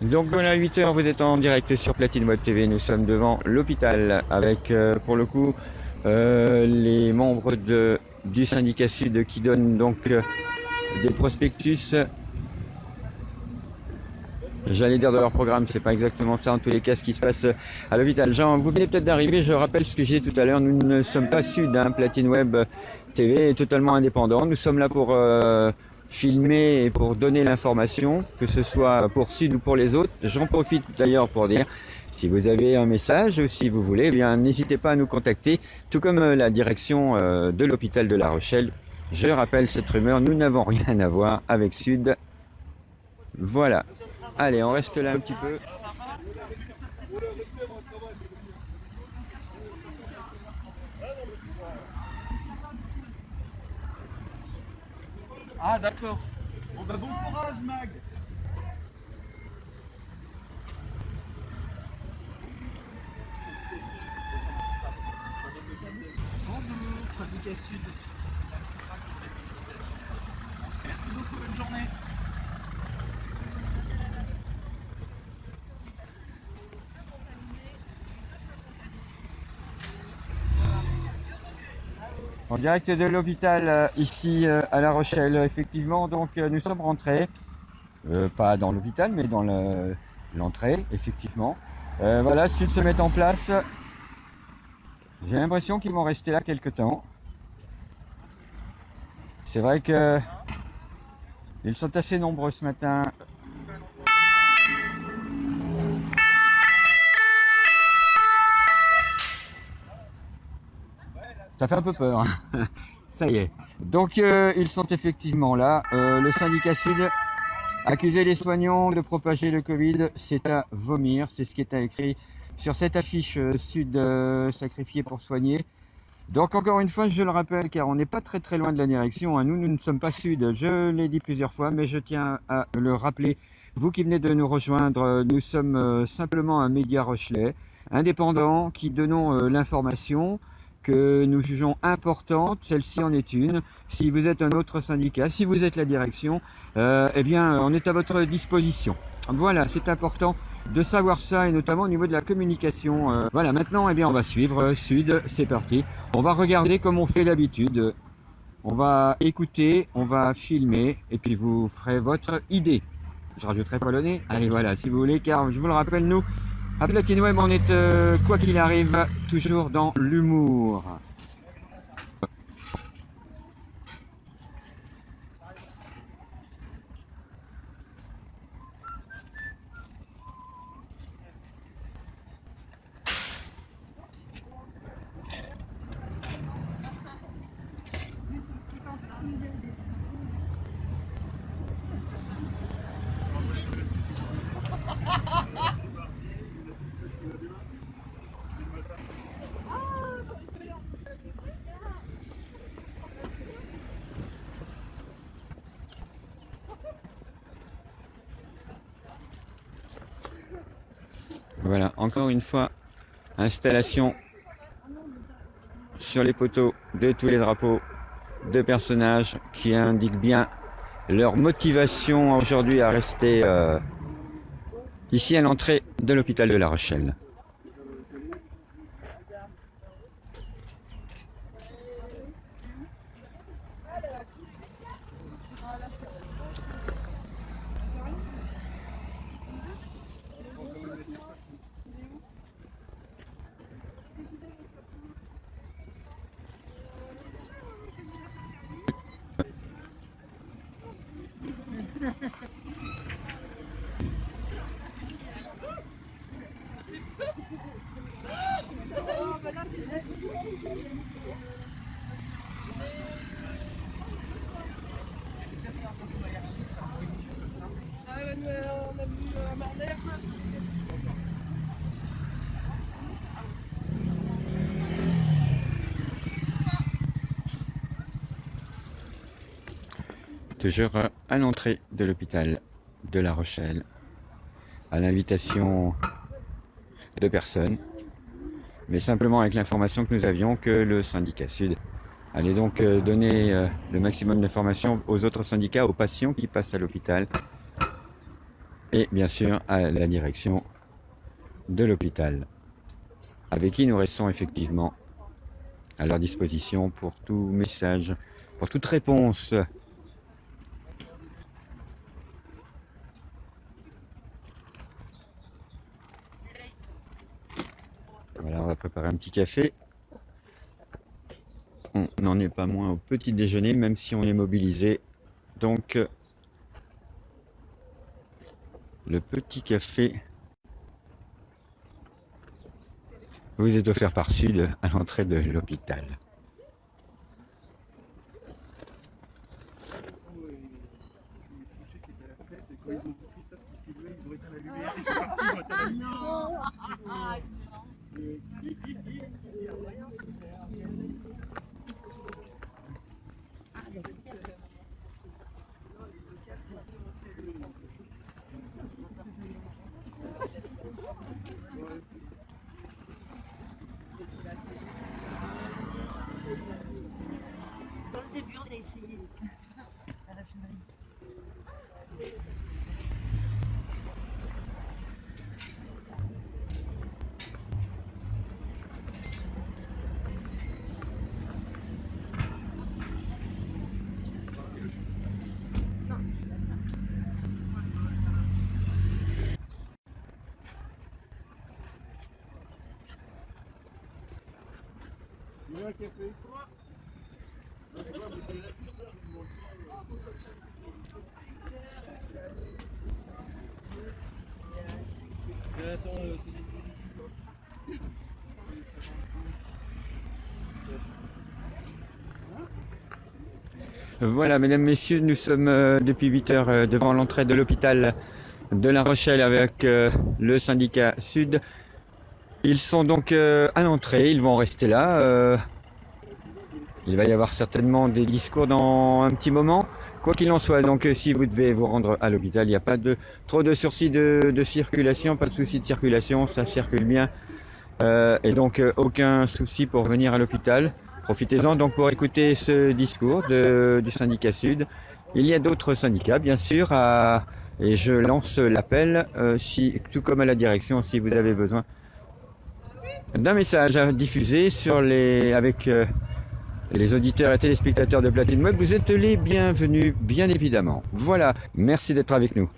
Donc voilà, 8 heures, vous êtes en direct sur Platine Web TV. Nous sommes devant l'hôpital avec, pour le coup, les membres du syndicat Sud qui donnent donc des prospectus. J'allais dire de leur programme, c'est pas exactement ça en tous les cas ce qui se passe à l'hôpital. Jean, vous venez peut-être d'arriver, je rappelle ce que j'ai dit tout à l'heure, nous ne sommes pas Sud, hein. Platine Web TV est totalement indépendant. Nous sommes là pour filmer et pour donner l'information, que ce soit pour Sud ou pour les autres. J'en profite d'ailleurs pour dire, si vous avez un message ou si vous voulez, eh bien n'hésitez pas à nous contacter, tout comme la direction de l'hôpital de La Rochelle. Je rappelle cette rumeur, nous n'avons rien à voir avec Sud. Voilà. Allez, on reste là un petit peu. Ah d'accord. Bon bah bon courage Mag. Bonjour, Syndicat Sud. Merci beaucoup, bonne journée. En direct de l'hôpital ici à La Rochelle, effectivement, donc nous sommes rentrés, pas dans l'hôpital mais dans l'entrée, effectivement. Voilà, Sud se met en place. J'ai l'impression qu'ils vont rester là quelques temps. C'est vrai que ils sont assez nombreux ce matin. Ça fait un peu peur, hein. Ça y est. Donc ils sont effectivement là. Le syndicat Sud accuser les soignants de propager le Covid, c'est à vomir. C'est ce qui est écrit sur cette affiche Sud sacrifié pour soigner. Donc encore une fois, je le rappelle, car on n'est pas très loin de la direction, hein. Nous ne sommes pas Sud, je l'ai dit plusieurs fois, mais je tiens à le rappeler. Vous qui venez de nous rejoindre, nous sommes simplement un média rochelais, indépendant, qui donnons l'information que nous jugeons importante. Celle-ci en est une. Si vous êtes un autre syndicat, si vous êtes la direction, eh bien, on est à votre disposition. Voilà, c'est important de savoir ça, et notamment au niveau de la communication. Voilà, maintenant, eh bien, on va suivre Sud, c'est parti. On va regarder comme on fait d'habitude. On va écouter, on va filmer, et puis vous ferez votre idée. Je rajouterai pas le nez. Allez, voilà, si vous voulez, car je vous le rappelle, nous, à Platine Web, on est, quoi qu'il arrive, toujours dans l'humour. Voilà, encore une fois, installation sur les poteaux de tous les drapeaux de personnages qui indiquent bien leur motivation aujourd'hui à rester ici à l'entrée de l'hôpital de La Rochelle. On a vu un Marner. Toujours à l'entrée de l'hôpital de La Rochelle, à l'invitation de personnes, mais simplement avec l'information que nous avions que le syndicat Sud allait donc donner le maximum d'informations aux autres syndicats, aux patients qui passent à l'hôpital. et bien sûr à la direction de l'hôpital, avec qui nous restons effectivement à leur disposition pour tout message, pour toute réponse. Voilà, on va préparer un petit café. On n'en est pas moins au petit déjeuner, même si on est mobilisé. Donc, le petit café vous est offert par Sud à l'entrée de l'hôpital. Quand ils ont vu Christophe qui filmait, ils ont éteint la lumière. Ils sont partis, ils ont éteint la lumière. Dans le début, on a essayé à la raffinerie. Tu veux un café? Attends, Voilà, mesdames, messieurs, nous sommes depuis 8 heures devant l'entrée de l'hôpital de La Rochelle avec le syndicat Sud. Ils sont donc à l'entrée, ils vont rester là. Il va y avoir certainement des discours dans un petit moment. Quoi qu'il en soit, donc si vous devez vous rendre à l'hôpital, il n'y a pas trop de sursis de circulation, pas de souci de circulation, ça circule bien. Et donc aucun souci pour venir à l'hôpital. Profitez-en donc pour écouter ce discours du syndicat Sud. Il y a d'autres syndicats, bien sûr, et je lance l'appel, tout comme à la direction, si vous avez besoin d'un message à diffuser avec les auditeurs et téléspectateurs de Platine Web. Vous êtes les bienvenus, bien évidemment. Voilà, merci d'être avec nous.